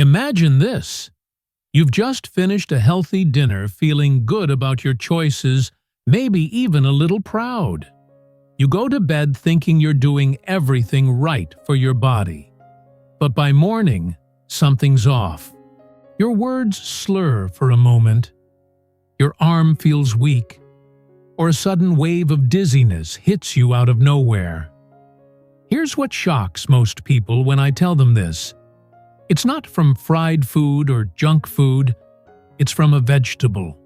Imagine this. You've just finished a healthy dinner feeling good about your choices, maybe even a little proud. You go to bed thinking you're doing everything right for your body. But by morning, something's off. Your words slur for a moment. Your arm feels weak, or a sudden wave of dizziness hits you out of nowhere. Here's what shocks most people when I tell them this. It's not from fried food or junk food, it's from a vegetable.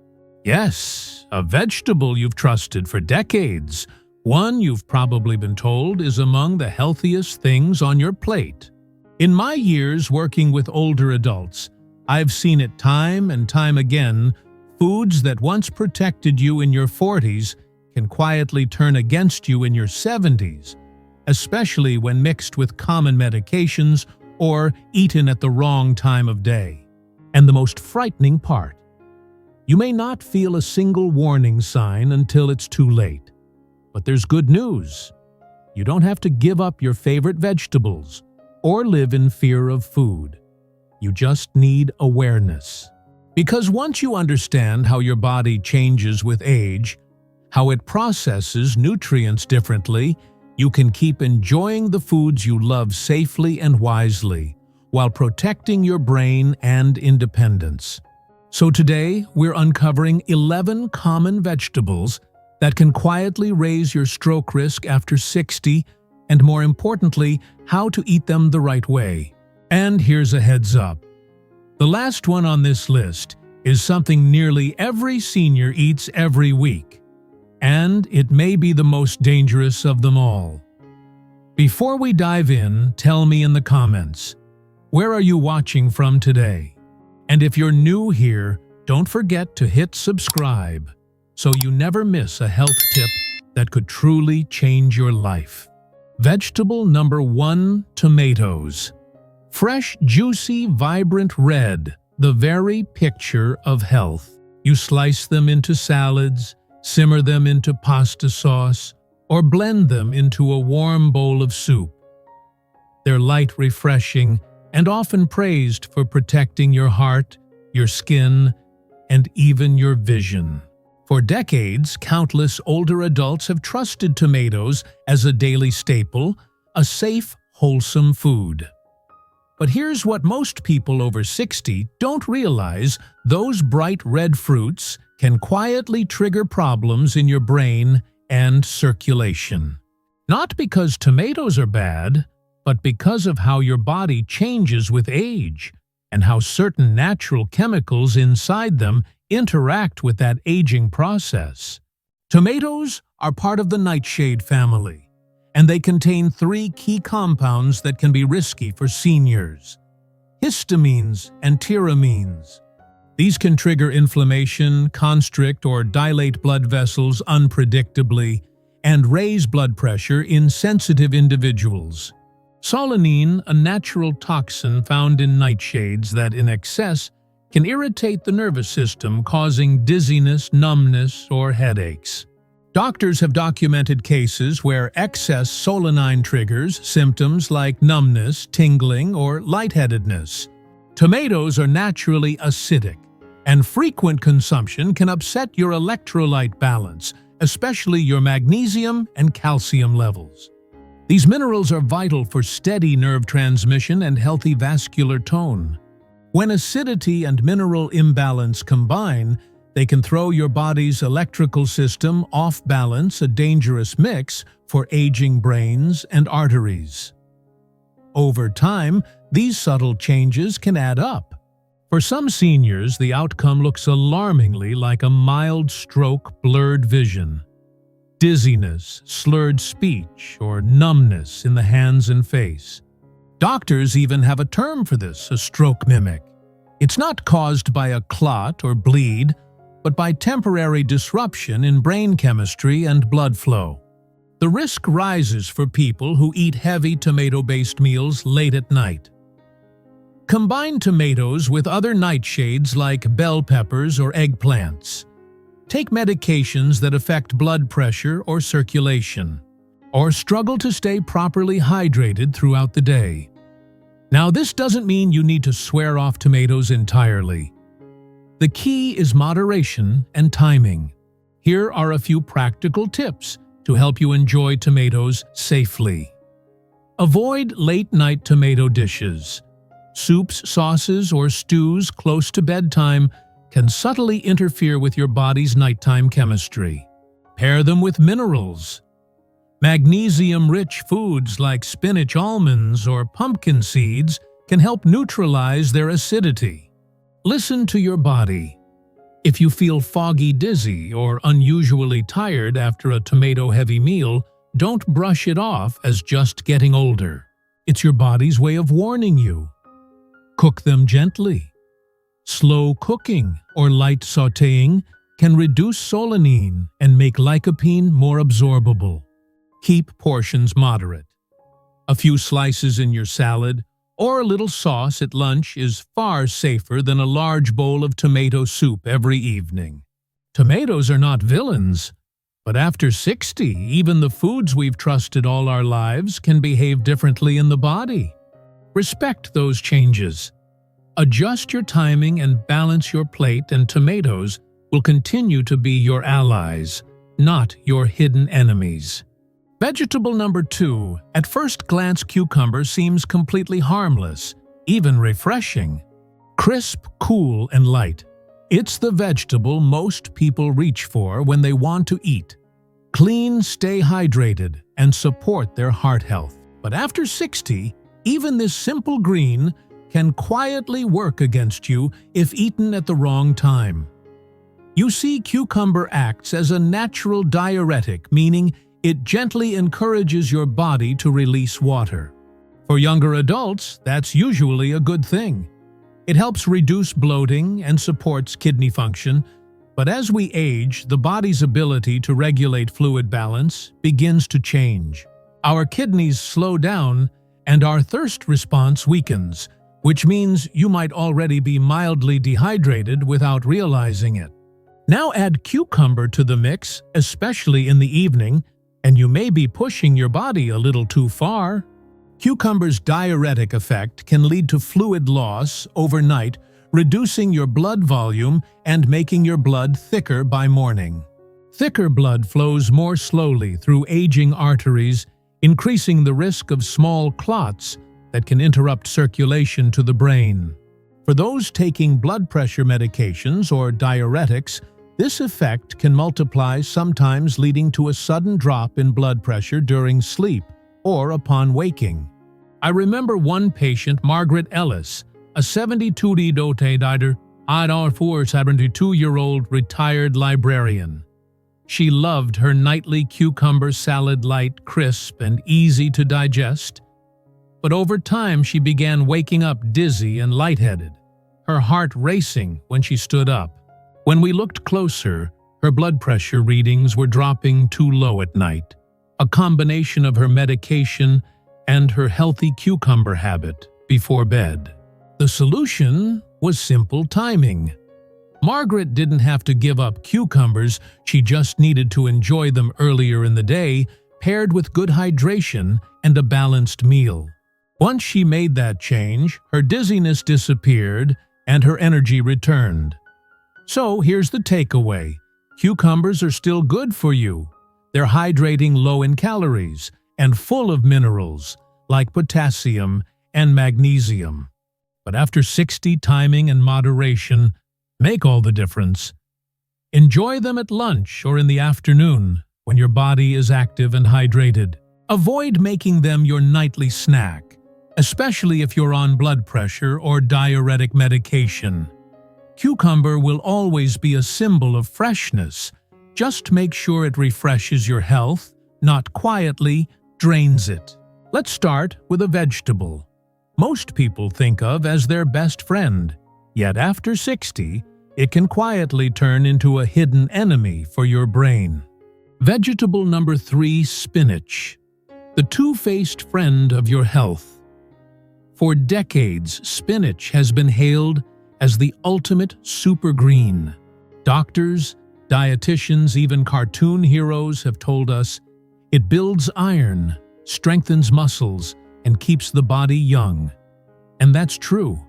Yes, a vegetable you've trusted for decades, one you've probably been told is among the healthiest things on your plate. In my years working with older adults, I've seen it time and time again. Foods that once protected you in your 40s can quietly turn against you in your 70s, especially when mixed with common medications or eaten at the wrong time of day. And the most frightening part, you may not feel a single warning sign until it's too late. But there's good news. You don't have to give up your favorite vegetables or live in fear of food. You just need awareness. Because once you understand how your body changes with age, how it processes nutrients differently, you can keep enjoying the foods you love safely and wisely, while protecting your brain and independence. So today, we're uncovering 11 common vegetables that can quietly raise your stroke risk after 60, and more importantly, how to eat them the right way. And here's a heads up. The last one on this list is something nearly every senior eats every week, and it may be the most dangerous of them all. Before we dive in, tell me in the comments, where are you watching from today? And if you're new here, don't forget to hit subscribe so you never miss a health tip that could truly change your life. Vegetable number 1, tomatoes. Fresh, juicy, vibrant red, the very picture of health. You slice them into salads, simmer them into pasta sauce, or blend them into a warm bowl of soup. They're light, refreshing, and often praised for protecting your heart, your skin, and even your vision. For decades, countless older adults have trusted tomatoes as a daily staple, a safe, wholesome food. But here's what most people over 60 don't realize: those bright red fruits can quietly trigger problems in your brain and circulation. Not because tomatoes are bad, but because of how your body changes with age and how certain natural chemicals inside them interact with that aging process. Tomatoes are part of the nightshade family, and they contain 3 key compounds that can be risky for seniors: histamines and tyramines. These can trigger inflammation, constrict or dilate blood vessels unpredictably, and raise blood pressure in sensitive individuals. Solanine, a natural toxin found in nightshades that in excess can irritate the nervous system, causing dizziness, numbness, or headaches. Doctors have documented cases where excess solanine triggers symptoms like numbness, tingling, or lightheadedness. Tomatoes are naturally acidic, and frequent consumption can upset your electrolyte balance, especially your magnesium and calcium levels. These minerals are vital for steady nerve transmission and healthy vascular tone. When acidity and mineral imbalance combine, they can throw your body's electrical system off balance, a dangerous mix for aging brains and arteries. Over time, these subtle changes can add up. For some seniors, the outcome looks alarmingly like a mild stroke, blurred vision, dizziness, slurred speech, or numbness in the hands and face. Doctors even have a term for this, a stroke mimic. It's not caused by a clot or bleed, but by temporary disruption in brain chemistry and blood flow. The risk rises for people who eat heavy tomato-based meals late at night. Combine tomatoes with other nightshades like bell peppers or eggplants. Take medications that affect blood pressure or circulation, or struggle to stay properly hydrated throughout the day. Now, this doesn't mean you need to swear off tomatoes entirely. The key is moderation and timing. Here are a few practical tips to help you enjoy tomatoes safely. Avoid late-night tomato dishes. Soups, sauces, or stews close to bedtime can subtly interfere with your body's nighttime chemistry. Pair them with minerals. Magnesium-rich foods like spinach almonds or pumpkin seeds can help neutralize their acidity. Listen to your body. If you feel foggy dizzy or unusually tired after a tomato-heavy meal, don't brush it off as just getting older. It's your body's way of warning you. Cook them gently. Slow cooking or light sautéing can reduce solanine and make lycopene more absorbable. Keep portions moderate. A few slices in your salad or a little sauce at lunch is far safer than a large bowl of tomato soup every evening. Tomatoes are not villains, but after 60, even the foods we've trusted all our lives can behave differently in the body. Respect those changes. Adjust your timing and balance your plate, and tomatoes will continue to be your allies, not your hidden enemies. Vegetable number 2. At first glance, cucumber seems completely harmless, even refreshing. Crisp, cool, and light. It's the vegetable most people reach for when they want to eat. Clean, stay hydrated, and support their heart health. But after 60, even this simple green can quietly work against you if eaten at the wrong time. You see, cucumber acts as a natural diuretic, meaning it gently encourages your body to release water. For younger adults, that's usually a good thing. It helps reduce bloating and supports kidney function, but as we age, the body's ability to regulate fluid balance begins to change. Our kidneys slow down and our thirst response weakens, which means you might already be mildly dehydrated without realizing it. Now add cucumber to the mix, especially in the evening, and you may be pushing your body a little too far. Cucumber's diuretic effect can lead to fluid loss overnight, reducing your blood volume and making your blood thicker by morning. Thicker blood flows more slowly through aging arteries, increasing the risk of small clots that can interrupt circulation to the brain. For those taking blood pressure medications or diuretics, this effect can multiply, sometimes leading to a sudden drop in blood pressure during sleep or upon waking. I remember one patient, Margaret Ellis, a 72-year-old retired librarian. She loved her nightly cucumber salad, light, crisp, and easy to digest. But over time, she began waking up dizzy and lightheaded, her heart racing when she stood up. When we looked closer, her blood pressure readings were dropping too low at night, a combination of her medication and her healthy cucumber habit before bed. The solution was simple timing. Margaret didn't have to give up cucumbers, she just needed to enjoy them earlier in the day, paired with good hydration and a balanced meal. Once she made that change, her dizziness disappeared and her energy returned. So here's the takeaway. Cucumbers are still good for you. They're hydrating, low in calories, and full of minerals like potassium and magnesium. But after 60, timing and moderation make all the difference. Enjoy them at lunch or in the afternoon when your body is active and hydrated. Avoid making them your nightly snack, especially if you're on blood pressure or diuretic medication. Cucumber will always be a symbol of freshness. Just make sure it refreshes your health, not quietly drains it. Let's start with a vegetable most people think of as their best friend, yet after 60, it can quietly turn into a hidden enemy for your brain. Vegetable number 3, spinach, the two-faced friend of your health. For decades, spinach has been hailed as the ultimate super green. Doctors, dietitians, even cartoon heroes have told us it builds iron, strengthens muscles, and keeps the body young. And that's true.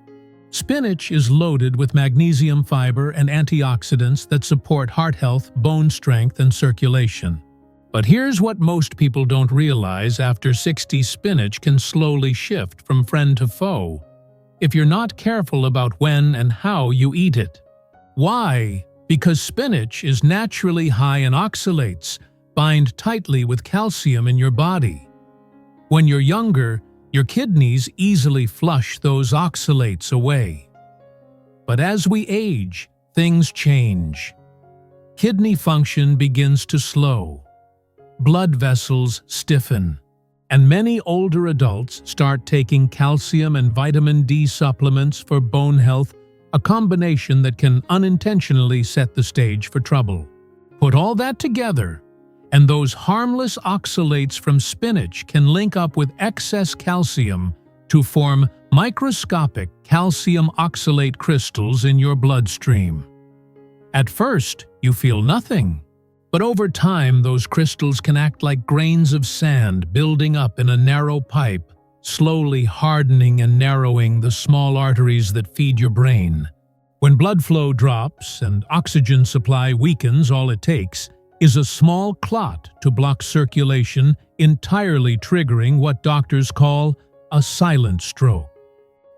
Spinach is loaded with magnesium fiber and antioxidants that support heart health, bone strength, and circulation. But here's what most people don't realize: after 60, spinach can slowly shift from friend to foe if you're not careful about when and how you eat it. Why? Because spinach is naturally high in oxalates, bind tightly with calcium in your body. When you're younger, your kidneys easily flush those oxalates away. But as we age, things change. Kidney function begins to slow. Blood vessels stiffen. And many older adults start taking calcium and vitamin D supplements for bone health, a combination that can unintentionally set the stage for trouble. Put all that together, and those harmless oxalates from spinach can link up with excess calcium to form microscopic calcium oxalate crystals in your bloodstream. At first, you feel nothing. But over time, those crystals can act like grains of sand building up in a narrow pipe, slowly hardening and narrowing the small arteries that feed your brain. When blood flow drops and oxygen supply weakens, all it takes is a small clot to block circulation, entirely triggering what doctors call a silent stroke.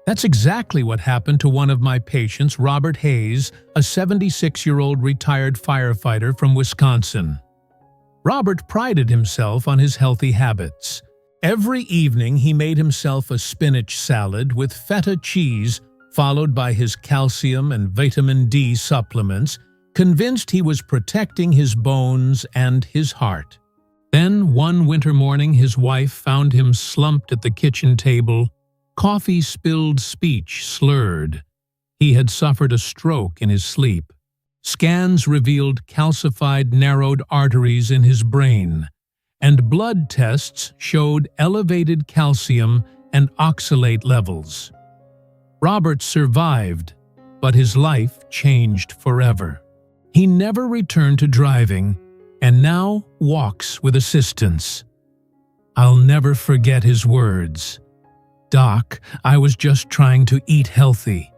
That's exactly what happened to one of my patients, Robert Hayes, a 76-year-old retired firefighter from Wisconsin. Robert prided himself on his healthy habits. Every evening he made himself a spinach salad with feta cheese, followed by his calcium and vitamin D supplements, convinced he was protecting his bones and his heart. Then, one winter morning, his wife found him slumped at the kitchen table, coffee spilled, speech slurred. He had suffered a stroke in his sleep. Scans revealed calcified, narrowed arteries in his brain, and blood tests showed elevated calcium and oxalate levels. Robert survived, but his life changed forever. He never returned to driving, and now walks with assistance. I'll never forget his words. "Doc, I was just trying to eat healthy.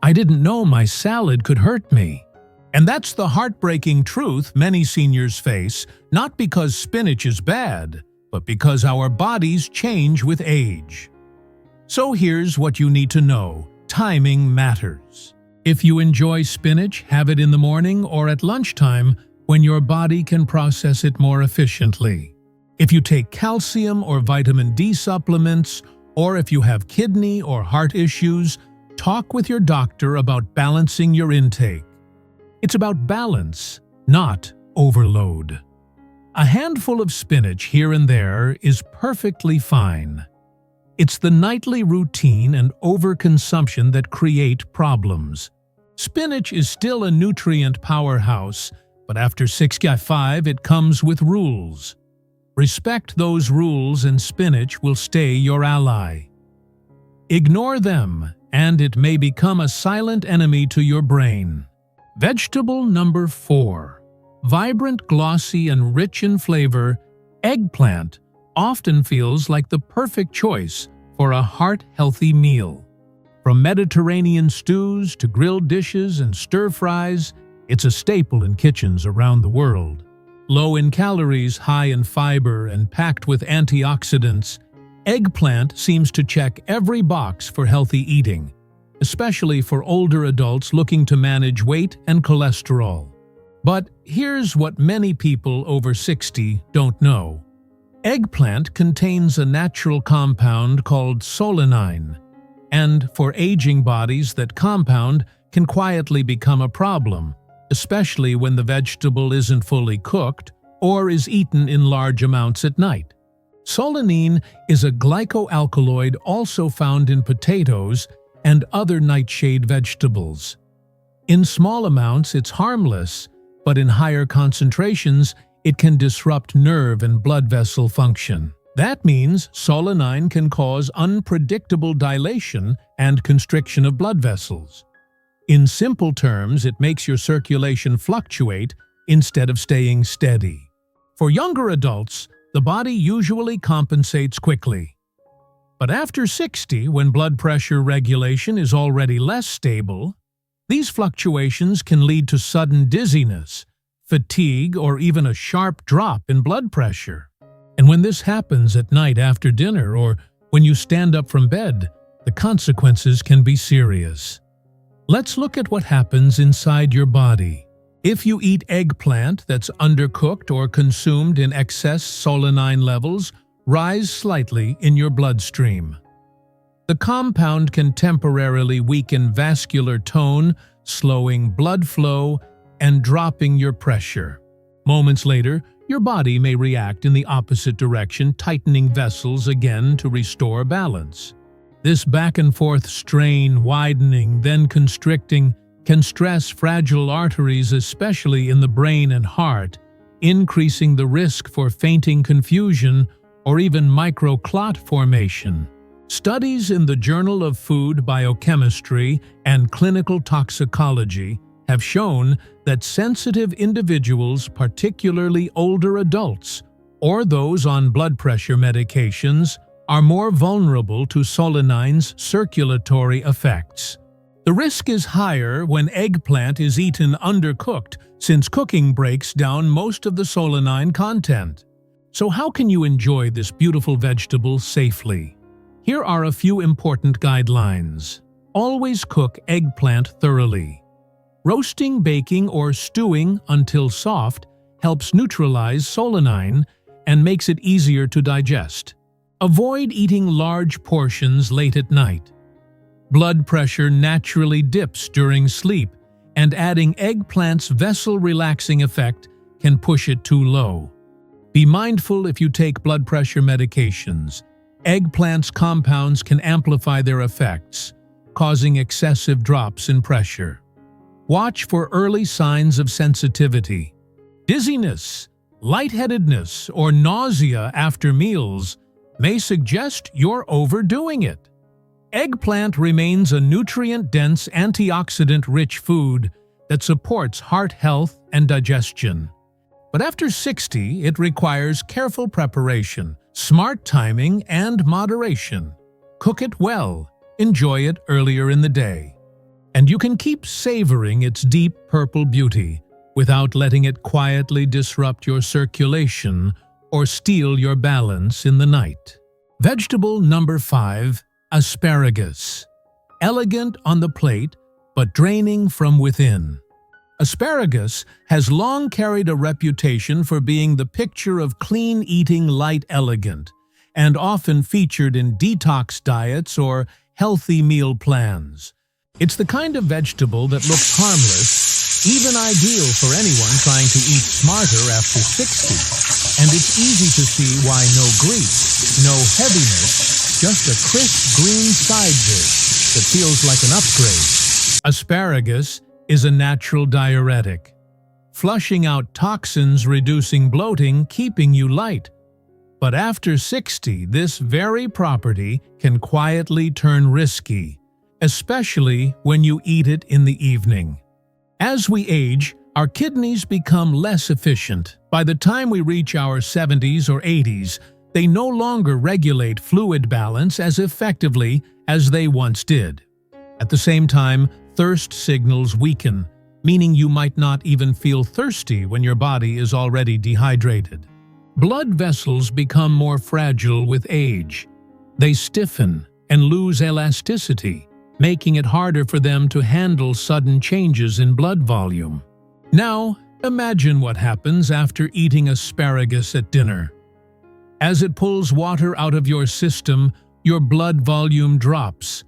I didn't know my salad could hurt me." And that's the heartbreaking truth many seniors face, not because spinach is bad, but because our bodies change with age. So here's what you need to know. Timing matters. If you enjoy spinach, have it in the morning or at lunchtime when your body can process it more efficiently. If you take calcium or vitamin D supplements, or if you have kidney or heart issues, talk with your doctor about balancing your intake. It's about balance, not overload. A handful of spinach here and there is perfectly fine. It's the nightly routine and overconsumption that create problems. Spinach is still a nutrient powerhouse, but after 65 it comes with rules. Respect those rules and spinach will stay your ally. Ignore them, and it may become a silent enemy to your brain. Vegetable number 4. Vibrant, glossy, and rich in flavor, eggplant often feels like the perfect choice for a heart-healthy meal. From Mediterranean stews to grilled dishes and stir-fries, it's a staple in kitchens around the world. Low in calories, high in fiber, and packed with antioxidants, eggplant seems to check every box for healthy eating, especially for older adults looking to manage weight and cholesterol. But here's what many people over 60 don't know. Eggplant contains a natural compound called solanine, and for aging bodies, that compound can quietly become a problem, especially when the vegetable isn't fully cooked or is eaten in large amounts at night. Solanine is a glycoalkaloid also found in potatoes and other nightshade vegetables. In small amounts, it's harmless, but in higher concentrations, it can disrupt nerve and blood vessel function. That means solanine can cause unpredictable dilation and constriction of blood vessels. In simple terms, it makes your circulation fluctuate instead of staying steady. For younger adults, the body usually compensates quickly. But after 60, when blood pressure regulation is already less stable, these fluctuations can lead to sudden dizziness, fatigue, or even a sharp drop in blood pressure. And when this happens at night after dinner or when you stand up from bed, the consequences can be serious. Let's look at what happens inside your body. If you eat eggplant that's undercooked or consumed in excess, solanine levels rise slightly in your bloodstream. The compound can temporarily weaken vascular tone, slowing blood flow and dropping your pressure. Moments later, your body may react in the opposite direction, tightening vessels again to restore balance. This back-and-forth strain, widening, then constricting, can stress fragile arteries, especially in the brain and heart, increasing the risk for fainting, confusion, or even microclot formation. Studies in the Journal of Food Biochemistry and Clinical Toxicology have shown that sensitive individuals, particularly older adults, or those on blood pressure medications, are more vulnerable to solanine's circulatory effects. The risk is higher when eggplant is eaten undercooked, since cooking breaks down most of the solanine content. So how can you enjoy this beautiful vegetable safely? Here are a few important guidelines. Always cook eggplant thoroughly. Roasting, baking, or stewing until soft helps neutralize solanine and makes it easier to digest. Avoid eating large portions late at night. Blood pressure naturally dips during sleep, and adding eggplant's vessel-relaxing effect can push it too low. Be mindful if you take blood pressure medications. Eggplant's compounds can amplify their effects, causing excessive drops in pressure. Watch for early signs of sensitivity. Dizziness, lightheadedness, or nausea after meals may suggest you're overdoing it. Eggplant remains a nutrient-dense, antioxidant-rich food that supports heart health and digestion. But after 60, it requires careful preparation, smart timing, and moderation. Cook it well, enjoy it earlier in the day. And you can keep savoring its deep purple beauty without letting it quietly disrupt your circulation or steal your balance in the night. Vegetable number 5. Asparagus. Elegant on the plate, but draining from within. Asparagus has long carried a reputation for being the picture of clean eating, light, elegant, and often featured in detox diets or healthy meal plans. It's the kind of vegetable that looks harmless, even ideal for anyone trying to eat smarter after 60. And it's easy to see why: no grease, no heaviness, just a crisp green side dish that feels like an upgrade. Asparagus is a natural diuretic, flushing out toxins, reducing bloating, keeping you light. But after 60, this very property can quietly turn risky, especially when you eat it in the evening. As we age, our kidneys become less efficient. By the time we reach our 70s or 80s, they no longer regulate fluid balance as effectively as they once did. At the same time, thirst signals weaken, meaning you might not even feel thirsty when your body is already dehydrated. Blood vessels become more fragile with age. They stiffen and lose elasticity, making it harder for them to handle sudden changes in blood volume. Now, imagine what happens after eating asparagus at dinner. As it pulls water out of your system, your blood volume drops.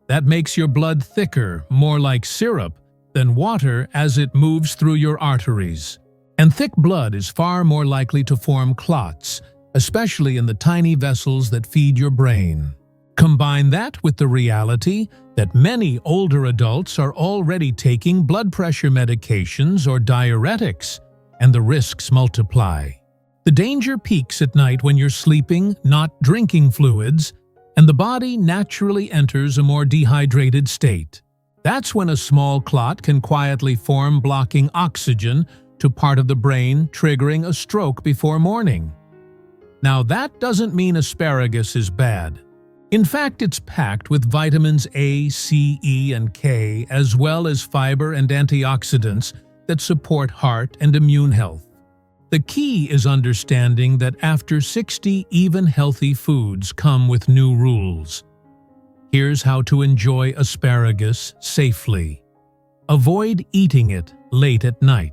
That makes your blood thicker, more like syrup, than water as it moves through your arteries. And thick blood is far more likely to form clots, especially in the tiny vessels that feed your brain. Combine that with the reality that many older adults are already taking blood pressure medications or diuretics, and the risks multiply. The danger peaks at night when you're sleeping, not drinking fluids, and the body naturally enters a more dehydrated state. That's when a small clot can quietly form, blocking oxygen to part of the brain, triggering a stroke before morning. Now, that doesn't mean asparagus is bad. In fact, it's packed with vitamins A, C, E, and K, as well as fiber and antioxidants that support heart and immune health. The key is understanding that after 60, even healthy foods come with new rules. Here's how to enjoy asparagus safely. Avoid eating it late at night.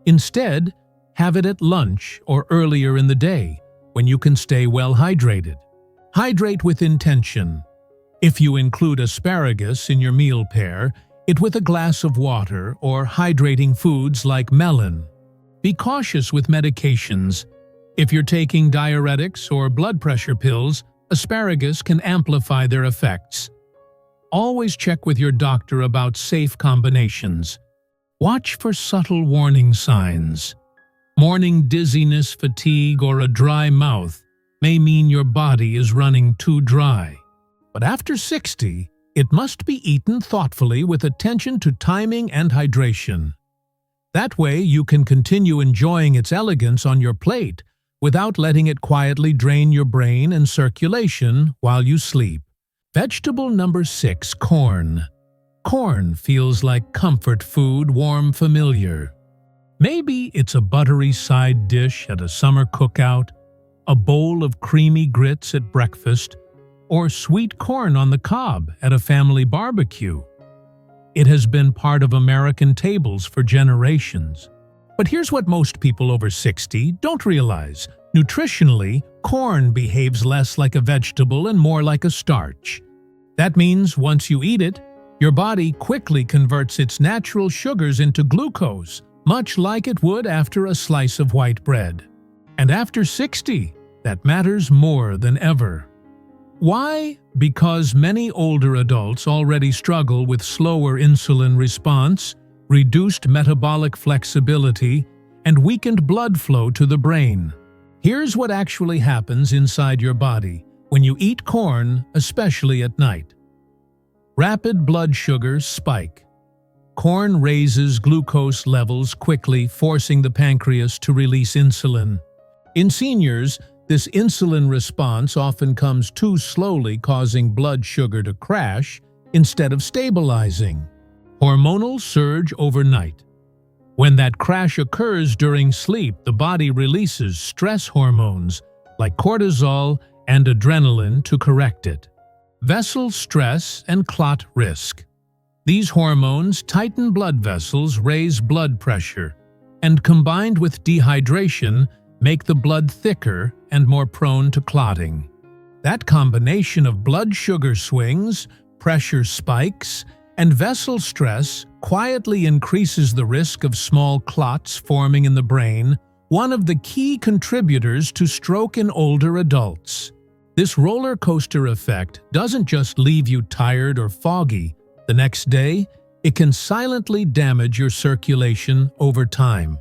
Instead, have it at lunch or earlier in the day, when you can stay well hydrated. Hydrate with intention. If you include asparagus in your meal pair, it with a glass of water or hydrating foods like melon. Be cautious with medications. If you're taking diuretics or blood pressure pills, asparagus can amplify their effects. Always check with your doctor about safe combinations. Watch for subtle warning signs. Morning dizziness, fatigue, or a dry mouth may mean your body is running too dry. But after 60, it must be eaten thoughtfully with attention to timing and hydration. That way you can continue enjoying its elegance on your plate without letting it quietly drain your brain and circulation while you sleep. Vegetable number 6, corn. Corn feels like comfort food, warm, familiar. Maybe it's a buttery side dish at a summer cookout, a bowl of creamy grits at breakfast, or sweet corn on the cob at a family barbecue. It has been part of American tables for generations. But here's what most people over 60 don't realize. Nutritionally, corn behaves less like a vegetable and more like a starch. That means once you eat it, your body quickly converts its natural sugars into glucose, much like it would after a slice of white bread. And after 60, that matters more than ever. Why? Because many older adults already struggle with slower insulin response, reduced metabolic flexibility, and weakened blood flow to the brain. Here's what actually happens inside your body when you eat corn, especially at night. Rapid blood sugars spike. Corn raises glucose levels quickly, forcing the pancreas to release insulin. In seniors, this insulin response often comes too slowly, causing blood sugar to crash instead of stabilizing. Hormonal surge overnight. When that crash occurs during sleep, the body releases stress hormones like cortisol and adrenaline to correct it. Vessel stress and clot risk. These hormones tighten blood vessels, raise blood pressure, and combined with dehydration, make the blood thicker and more prone to clotting. That combination of blood sugar swings, pressure spikes, and vessel stress quietly increases the risk of small clots forming in the brain, one of the key contributors to stroke in older adults. This roller coaster effect doesn't just leave you tired or foggy. The next day, it can silently damage your circulation over time.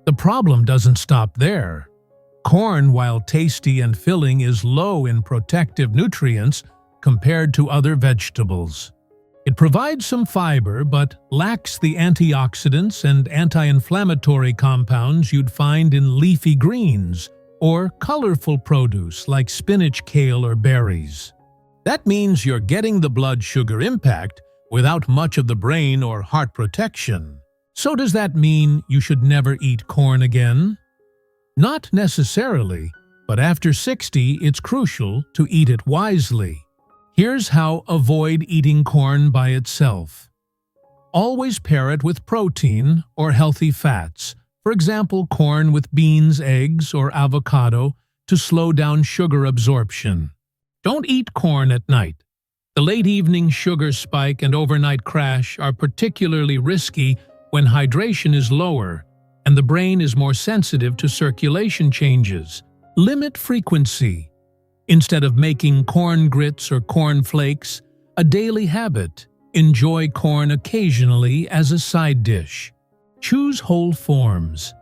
The problem doesn't stop there. Corn, while tasty and filling, is low in protective nutrients compared to other vegetables. It provides some fiber but lacks the antioxidants and anti-inflammatory compounds you'd find in leafy greens or colorful produce like spinach, kale, or berries. That means you're getting the blood sugar impact without much of the brain or heart protection. So does that mean you should never eat corn again? Not necessarily, but after 60, it's crucial to eat it wisely. Here's how: avoid eating corn by itself. Always pair it with protein or healthy fats, for example, corn with beans, eggs, or avocado, to slow down sugar absorption. Don't eat corn at night. The late evening sugar spike and overnight crash are particularly risky when hydration is lower and the brain is more sensitive to circulation changes. Limit frequency. Instead of making corn grits or corn flakes a daily habit, enjoy corn occasionally as a side dish. Choose whole forms.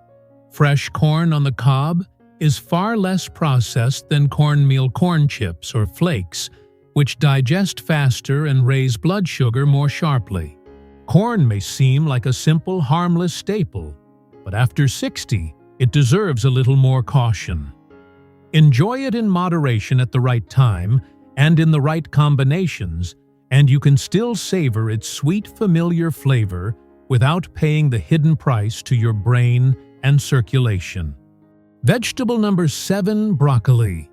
Fresh corn on the cob is far less processed than cornmeal corn chips or flakes, which digest faster and raise blood sugar more sharply. Corn may seem like a simple, harmless staple, but after 60, it deserves a little more caution. Enjoy it in moderation at the right time, and in the right combinations, and you can still savor its sweet, familiar flavor without paying the hidden price to your brain and circulation. Vegetable number 7, broccoli.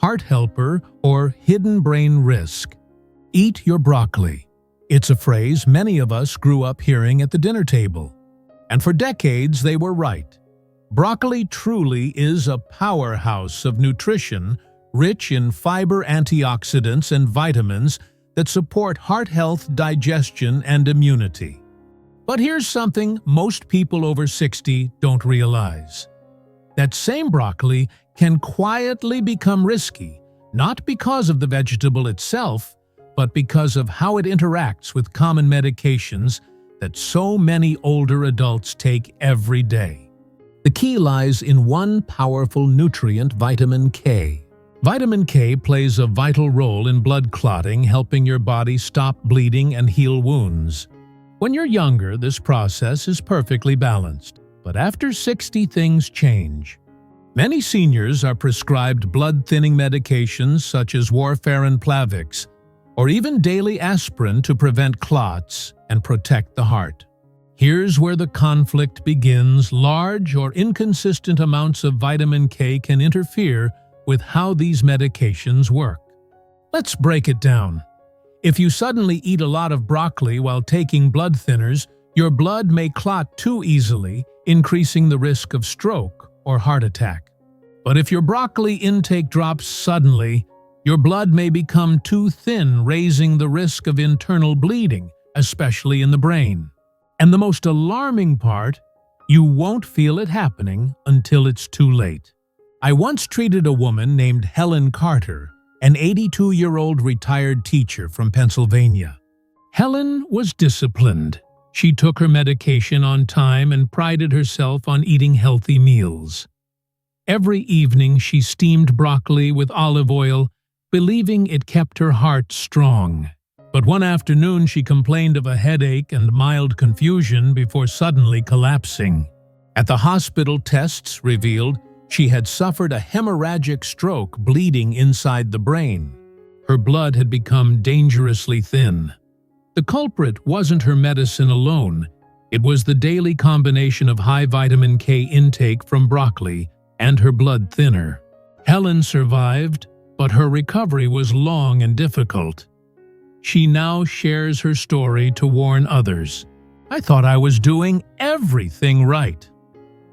Heart helper or hidden brain risk. Eat your broccoli. It's a phrase many of us grew up hearing at the dinner table. And for decades, they were right. Broccoli truly is a powerhouse of nutrition, rich in fiber, antioxidants, and vitamins that support heart health, digestion, and immunity. But here's something most people over 60 don't realize. That same broccoli can quietly become risky, not because of the vegetable itself, but because of how it interacts with common medications that so many older adults take every day. The key lies in one powerful nutrient, vitamin K. Vitamin K plays a vital role in blood clotting, helping your body stop bleeding and heal wounds. When you're younger, this process is perfectly balanced, but after 60, things change. Many seniors are prescribed blood-thinning medications such as warfarin Plavix, or even daily aspirin to prevent clots and protect the heart. Here's where the conflict begins. Large or inconsistent amounts of vitamin K can interfere with how these medications work. Let's break it down. If you suddenly eat a lot of broccoli while taking blood thinners, your blood may clot too easily, increasing the risk of stroke or heart attack. But if your broccoli intake drops suddenly, your blood may become too thin, raising the risk of internal bleeding, especially in the brain. And the most alarming part, you won't feel it happening until it's too late. I once treated a woman named Helen Carter, an 82-year-old retired teacher from Pennsylvania. Helen was disciplined. She took her medication on time and prided herself on eating healthy meals. Every evening she steamed broccoli with olive oil, believing it kept her heart strong. But one afternoon she complained of a headache and mild confusion before suddenly collapsing. At the hospital, tests revealed she had suffered a hemorrhagic stroke, bleeding inside the brain. Her blood had become dangerously thin. The culprit wasn't her medicine alone. It was the daily combination of high vitamin K intake from broccoli and her blood thinner. Helen survived, but her recovery was long and difficult. She now shares her story to warn others. I thought I was doing everything right.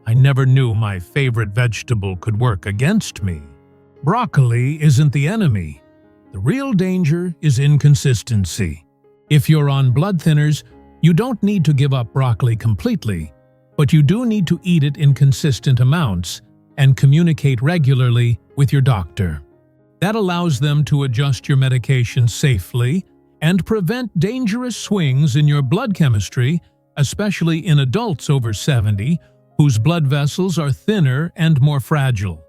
I never knew my favorite vegetable could work against me. Broccoli isn't the enemy. The real danger is inconsistency. If you're on blood thinners, you don't need to give up broccoli completely, but you do need to eat it in consistent amounts and communicate regularly with your doctor. That allows them to adjust your medication safely and prevent dangerous swings in your blood chemistry, especially in adults over 70 whose blood vessels are thinner and more fragile.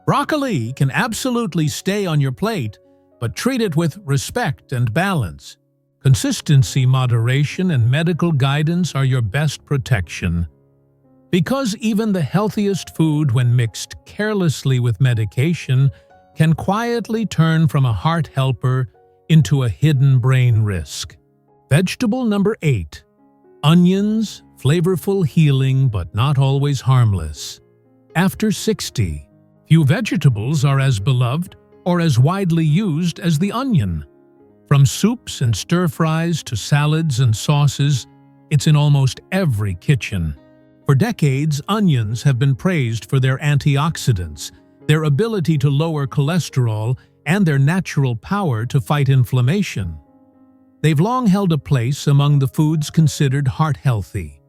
Broccoli can absolutely stay on your plate, but treat it with respect and balance. Consistency, moderation, and medical guidance are your best protection. Because even the healthiest food, when mixed carelessly with medication, can quietly turn from a heart helper into a hidden brain risk. Vegetable number 8. Onions, flavorful, healing, but not always harmless. After 60, few vegetables are as beloved or as widely used as the onion. From soups and stir-fries to salads and sauces, it's in almost every kitchen. For decades, onions have been praised for their antioxidants, their ability to lower cholesterol, and their natural power to fight inflammation. They've long held a place among the foods considered heart-healthy.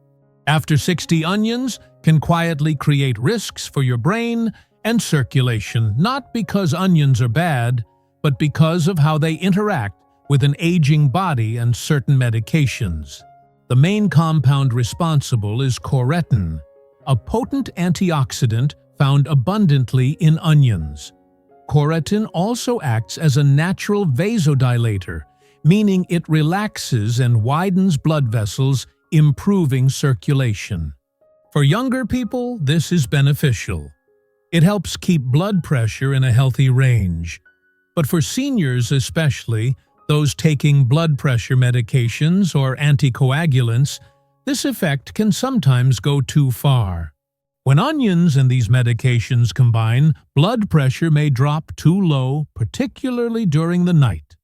After 60, onions can quietly create risks for your brain and circulation, not because onions are bad, but because of how they interact with an aging body and certain medications. The main compound responsible is chorotin, a potent antioxidant found abundantly in onions. Chorotin also acts as a natural vasodilator, meaning it relaxes and widens blood vessels, improving circulation. For younger people, this is beneficial. It helps keep blood pressure in a healthy range. But for seniors especially, those taking blood pressure medications or anticoagulants, this effect can sometimes go too far. When onions and these medications combine, blood pressure may drop too low, particularly during the night.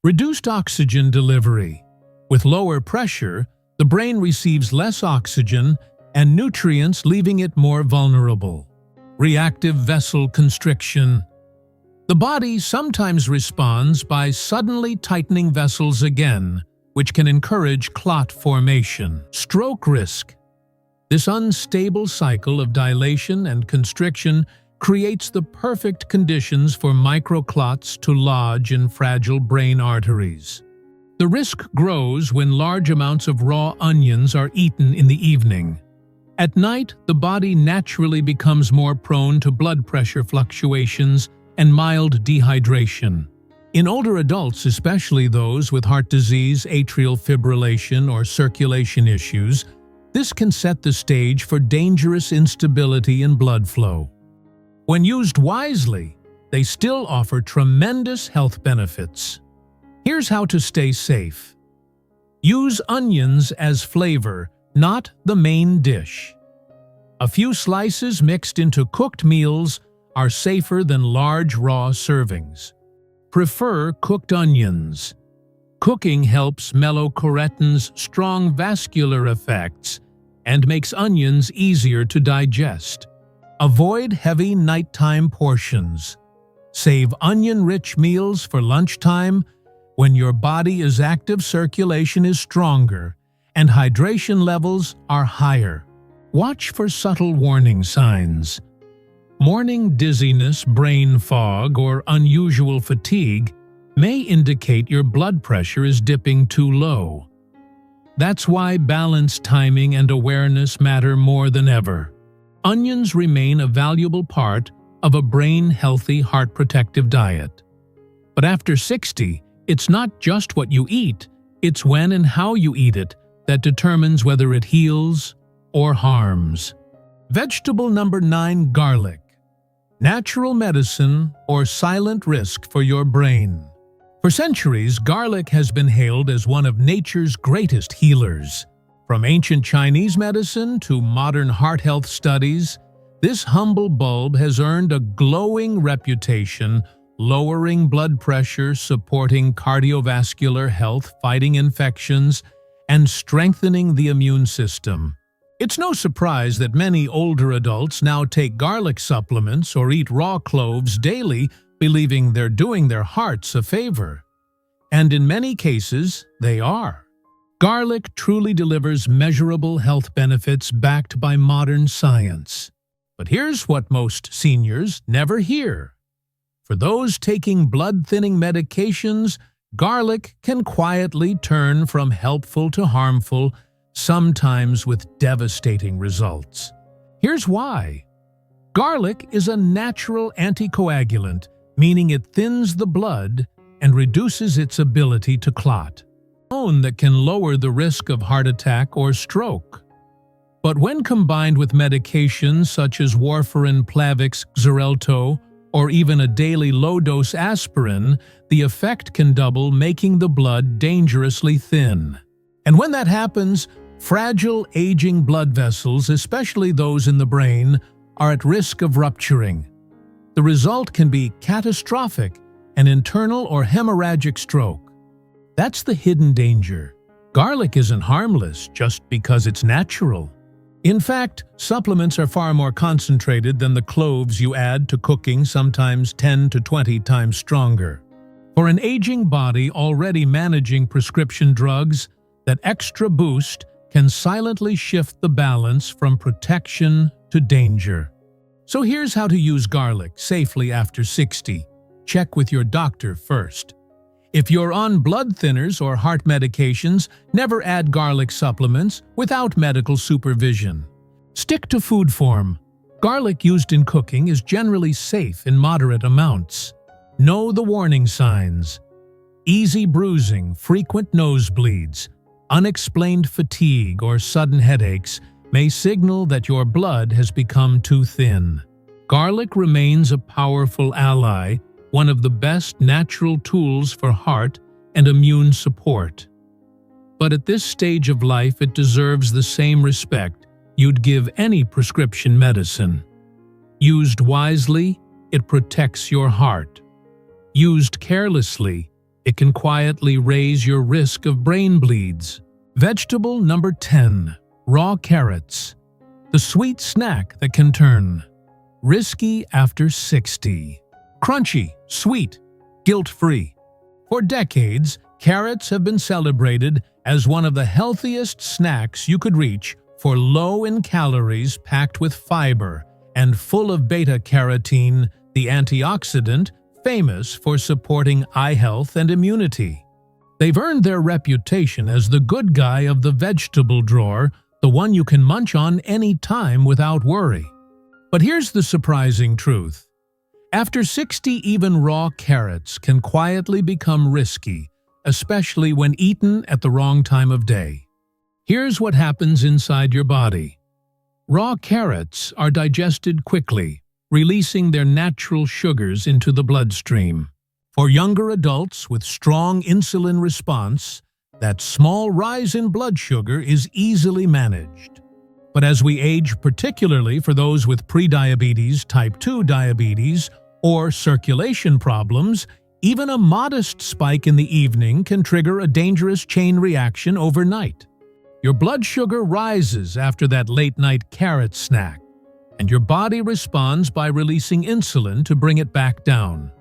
Reduced oxygen delivery. With lower pressure, the brain receives less oxygen and nutrients, leaving it more vulnerable. Reactive vessel constriction. The body sometimes responds by suddenly tightening vessels again, which can encourage clot formation. Stroke risk. This unstable cycle of dilation and constriction creates the perfect conditions for microclots to lodge in fragile brain arteries. The risk grows when large amounts of raw onions are eaten in the evening. At night, the body naturally becomes more prone to blood pressure fluctuations and mild dehydration. In older adults, especially those with heart disease, atrial fibrillation, or circulation issues, this can set the stage for dangerous instability in blood flow. When used wisely, they still offer tremendous health benefits. Here's how to stay safe. Use onions as flavor, not the main dish. A few slices mixed into cooked meals are safer than large raw servings. Prefer cooked onions. Cooking helps mellow chorotin's strong vascular effects and makes onions easier to digest. Avoid heavy nighttime portions. Save onion-rich meals for lunchtime when your body's active circulation is stronger and hydration levels are higher. Watch for subtle warning signs. Morning dizziness, brain fog, or unusual fatigue may indicate your blood pressure is dipping too low. That's why balanced timing and awareness matter more than ever. Onions remain a valuable part of a brain-healthy, heart-protective diet. But after 60, it's not just what you eat, it's when and how you eat it that determines whether it heals or harms. Vegetable number 9, garlic. Natural medicine or silent risk for your brain. For centuries, garlic has been hailed as one of nature's greatest healers. From ancient Chinese medicine to modern heart health studies, this humble bulb has earned a glowing reputation, lowering blood pressure, supporting cardiovascular health, fighting infections, and strengthening the immune system. It's no surprise that many older adults now take garlic supplements or eat raw cloves daily, believing they're doing their hearts a favor. And in many cases, they are. Garlic truly delivers measurable health benefits backed by modern science. But here's what most seniors never hear. For those taking blood-thinning medications, garlic can quietly turn from helpful to harmful, sometimes with devastating results. Here's why. Garlic is a natural anticoagulant, meaning it thins the blood and reduces its ability to clot. That can lower the risk of heart attack or stroke. But when combined with medications such as warfarin, Plavix, Xarelto, or even a daily low-dose aspirin, the effect can double, making the blood dangerously thin. And when that happens, fragile, aging blood vessels, especially those in the brain, are at risk of rupturing. The result can be catastrophic, an internal or hemorrhagic stroke. That's the hidden danger. Garlic isn't harmless just because it's natural. In fact, supplements are far more concentrated than the cloves you add to cooking, sometimes 10 to 20 times stronger. For an aging body already managing prescription drugs, that extra boost can silently shift the balance from protection to danger. So here's how to use garlic safely after 60. Check with your doctor first. If you're on blood thinners or heart medications, never add garlic supplements without medical supervision. Stick to food form. Garlic used in cooking is generally safe in moderate amounts. Know the warning signs. Easy bruising, frequent nosebleeds, unexplained fatigue, or sudden headaches may signal that your blood has become too thin. Garlic remains a powerful ally, one of the best natural tools for heart and immune support. But at this stage of life, it deserves the same respect you'd give any prescription medicine. Used wisely, it protects your heart. Used carelessly, it can quietly raise your risk of brain bleeds. Vegetable number 10. Raw carrots. The sweet snack that can turn risky after 60. Crunchy, sweet, guilt-free. For decades, carrots have been celebrated as one of the healthiest snacks you could reach, for low in calories, packed with fiber, and full of beta-carotene, the antioxidant famous for supporting eye health and immunity. They've earned their reputation as the good guy of the vegetable drawer, the one you can munch on any time without worry. But here's the surprising truth. After 60, even raw carrots can quietly become risky, especially when eaten at the wrong time of day. Here's what happens inside your body. Raw carrots are digested quickly, releasing their natural sugars into the bloodstream. For younger adults with strong insulin response, that small rise in blood sugar is easily managed. But as we age, particularly for those with prediabetes, type 2 diabetes, or circulation problems, even a modest spike in the evening can trigger a dangerous chain reaction overnight. Your blood sugar rises after that late-night carrot snack, and your body responds by releasing insulin to bring it back down.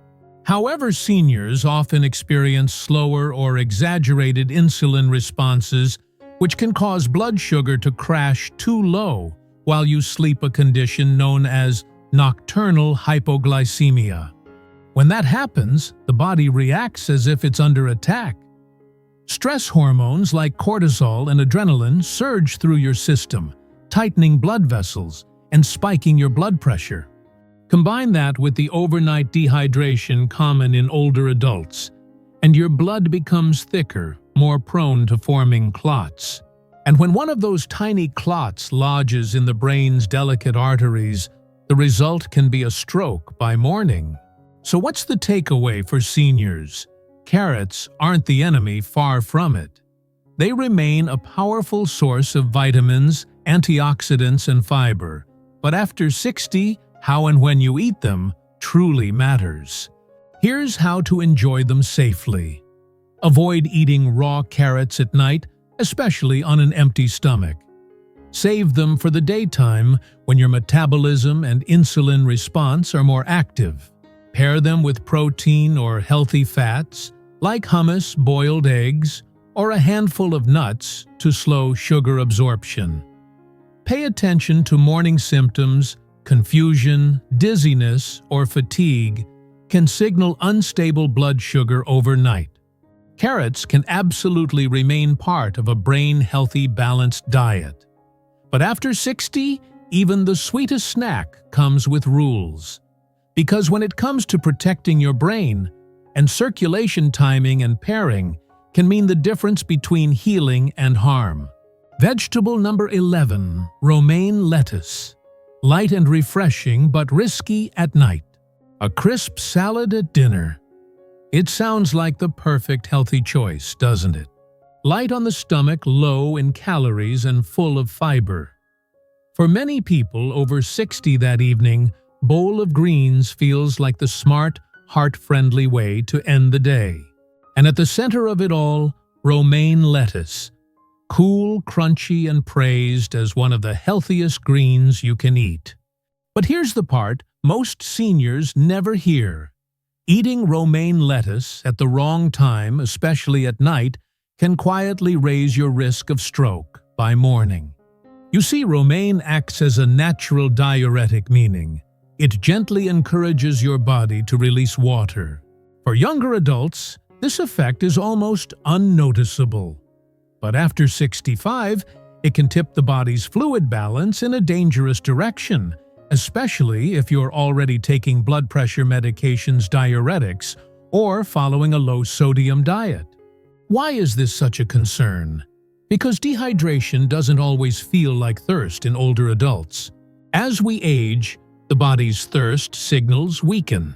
However, seniors often experience slower or exaggerated insulin responses, which can cause blood sugar to crash too low while you sleep, a condition known as nocturnal hypoglycemia. When that happens, the body reacts as if it's under attack. Stress hormones like cortisol and adrenaline surge through your system, tightening blood vessels and spiking your blood pressure. Combine that with the overnight dehydration common in older adults, and your blood becomes thicker, more prone to forming clots. And when one of those tiny clots lodges in the brain's delicate arteries, the result can be a stroke by morning. So what's the takeaway for seniors? Carrots aren't the enemy, far from it. They remain a powerful source of vitamins, antioxidants, and fiber. But after 60, how and when you eat them truly matters. Here's how to enjoy them safely. Avoid eating raw carrots at night, especially on an empty stomach. Save them for the daytime when your metabolism and insulin response are more active. Pair them with protein or healthy fats, like hummus, boiled eggs, or a handful of nuts to slow sugar absorption. Pay attention to morning symptoms. Confusion, dizziness, or fatigue can signal unstable blood sugar overnight. Carrots can absolutely remain part of a brain-healthy, balanced diet. But after 60, even the sweetest snack comes with rules. Because when it comes to protecting your brain, and circulation timing and pairing can mean the difference between healing and harm. Vegetable number 11, romaine lettuce. Light and refreshing, but risky at night. A crisp salad at dinner. It sounds like the perfect healthy choice, doesn't it? Light on the stomach, low in calories, and full of fiber. For many people over 60 that evening, bowl of greens feels like the smart, heart-friendly way to end the day. And at the center of it all, romaine lettuce. Cool, crunchy, and praised as one of the healthiest greens you can eat. But here's the part most seniors never hear. Eating romaine lettuce at the wrong time, especially at night, can quietly raise your risk of stroke by morning. You see, romaine acts as a natural diuretic, meaning it gently encourages your body to release water. For younger adults, this effect is almost unnoticeable. But after 65, it can tip the body's fluid balance in a dangerous direction, especially if you're already taking blood pressure medications, diuretics, or following a low-sodium diet. Why is this such a concern? Because dehydration doesn't always feel like thirst in older adults. As we age, the body's thirst signals weaken.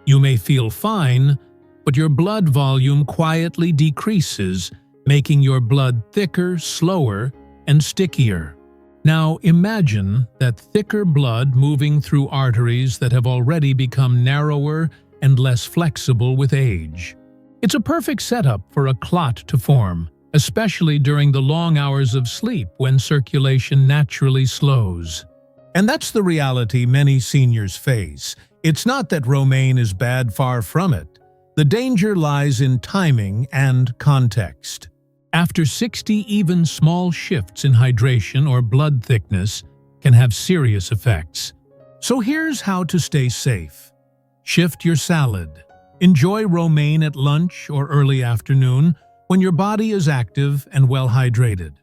You may feel fine, but your blood volume quietly decreases, making your blood thicker, slower, and stickier. Now imagine that thicker blood moving through arteries that have already become narrower and less flexible with age. It's a perfect setup for a clot to form, especially during the long hours of sleep when circulation naturally slows. And that's the reality many seniors face. It's not that romaine is bad, far from it. The danger lies in timing and context. After 60, even small shifts in hydration or blood thickness can have serious effects. So here's how to stay safe. Shift your salad. Enjoy romaine at lunch or early afternoon when your body is active and well hydrated.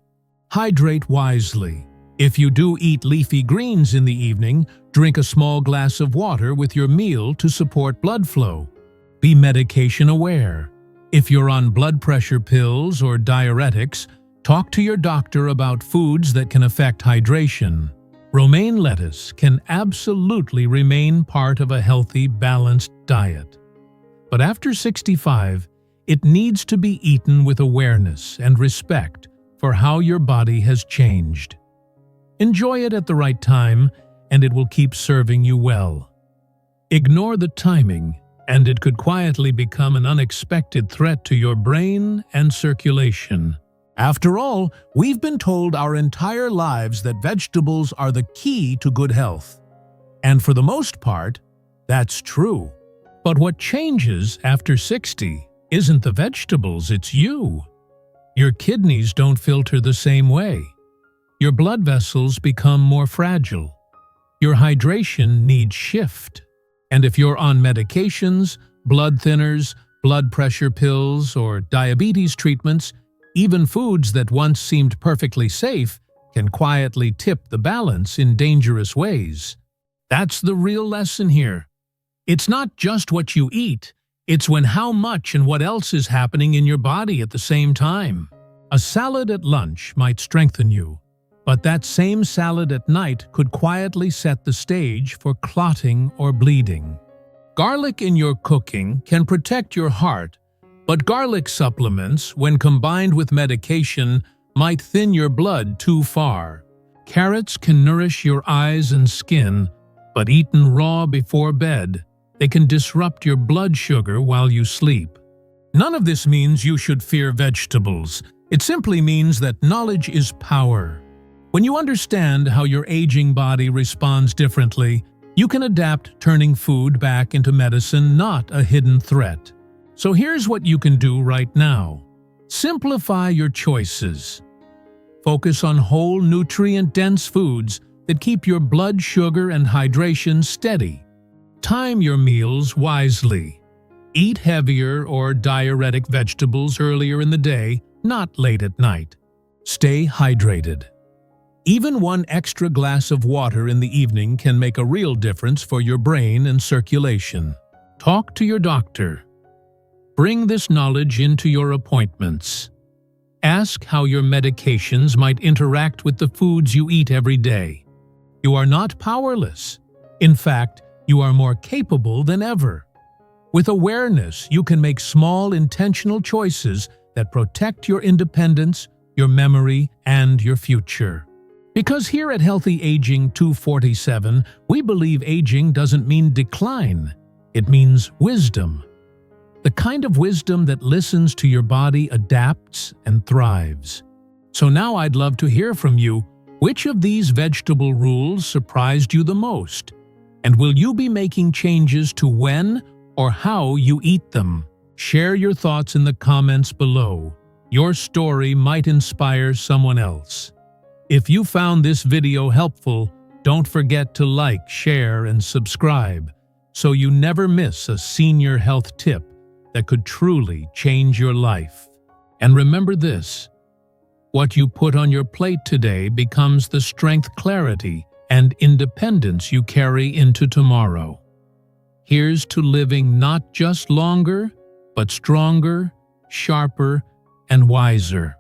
Hydrate wisely. If you do eat leafy greens in the evening, drink a small glass of water with your meal to support blood flow. Be medication aware. If you're on blood pressure pills or diuretics, talk to your doctor about foods that can affect hydration. Romaine lettuce can absolutely remain part of a healthy, balanced diet. But after 65, it needs to be eaten with awareness and respect for how your body has changed. Enjoy it at the right time, and it will keep serving you well. Ignore the timing, and it could quietly become an unexpected threat to your brain and circulation. After all, we've been told our entire lives that vegetables are the key to good health. And for the most part, that's true. But what changes after 60 isn't the vegetables, it's you. Your kidneys don't filter the same way. Your blood vessels become more fragile. Your hydration needs shift. And if you're on medications, blood thinners, blood pressure pills, or diabetes treatments, even foods that once seemed perfectly safe can quietly tip the balance in dangerous ways. That's the real lesson here. It's not just what you eat, it's when how much and what else is happening in your body at the same time. A salad at lunch might strengthen you, but that same salad at night could quietly set the stage for clotting or bleeding. Garlic in your cooking can protect your heart, but garlic supplements, when combined with medication, might thin your blood too far. Carrots can nourish your eyes and skin, but eaten raw before bed, they can disrupt your blood sugar while you sleep. None of this means you should fear vegetables. It simply means that knowledge is power. When you understand how your aging body responds differently, you can adapt, turning food back into medicine, not a hidden threat. So here's what you can do right now. Simplify your choices. Focus on whole, nutrient-dense foods that keep your blood sugar and hydration steady. Time your meals wisely. Eat heavier or diuretic vegetables earlier in the day, not late at night. Stay hydrated. Even one extra glass of water in the evening can make a real difference for your brain and circulation. Talk to your doctor. Bring this knowledge into your appointments. Ask how your medications might interact with the foods you eat every day. You are not powerless. In fact, you are more capable than ever. With awareness, you can make small, intentional choices that protect your independence, your memory, and your future. Because here at Healthy Aging 247, we believe aging doesn't mean decline. It means wisdom. The kind of wisdom that listens to your body, adapts, and thrives. So now I'd love to hear from you. Which of these vegetable rules surprised you the most? And will you be making changes to when or how you eat them? Share your thoughts in the comments below. Your story might inspire someone else. If you found this video helpful, don't forget to like, share, and subscribe so you never miss a senior health tip that could truly change your life. And remember this: what you put on your plate today becomes the strength, clarity, and independence you carry into tomorrow. Here's to living not just longer, but stronger, sharper, and wiser.